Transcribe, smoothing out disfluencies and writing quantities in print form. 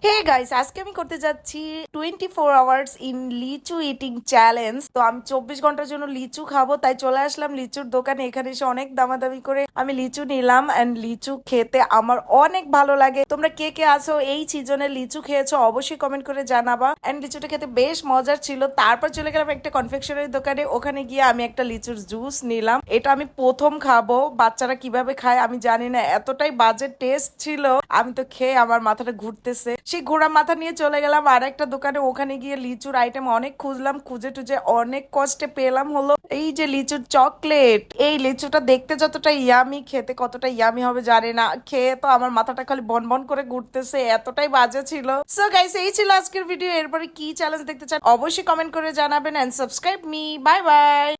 Hey guys, আজকে আমি করতে যাচ্ছি 24 আওয়ার্স ইন লিচু ইটিং চ্যালেঞ্জ। তো আমি 24 ঘন্টার জন্য লিচু খাবো, তাই চলে আসলাম লিচুর দোকানে। এখানে এসে অনেক দামাদামি করে আমি লিচু নিলাম। এন্ড লিচু খেতে আমার অনেক ভালো লাগে। তোমরা কে কে আছো এই সিজনে লিচু খেয়েছো অবশ্যই কমেন্ট করে জানাবা। এন্ড লিচুটা খেতে বেশ মজার ছিল। তারপর চলে গেলাম একটা কনফেকশনারি দোকানে, ওখানে গিয়ে আমি একটা লিচুর জুস নিলাম। এটা আমি প্রথম খাবো, বাচ্চারা কিভাবে খায় আমি জানি না, এতটাই বাজে টেস্ট ছিল। আমি তো খেয়ে আমার মাথাটা ঘুরতেছে। সেই ঘোড়া মাথা নিয়ে চলে গেলাম আর একটা দোকানে, ওখানে গিয়ে লিচুর আইটেম অনেক খুঁজলাম, খুঁজে টুজে অনেক কষ্টে পেলাম হলো এই যে লিচুর চকলেট। এই লিচুটা দেখতে যতটা ইয়ামি, খেতে কতটা ইয়ামি হবে জানি না। খেয়ে তো আমার মাথাটা খালি বন বন করে ঘুরতেছে, এতটাই বাজে ছিল। সো গাইস, এই ছিল আজকের ভিডিও। এরপরে কি চ্যালেঞ্জ দেখতে চান অবশ্যই কমেন্ট করে জানাবেন and subscribe me. Bye by.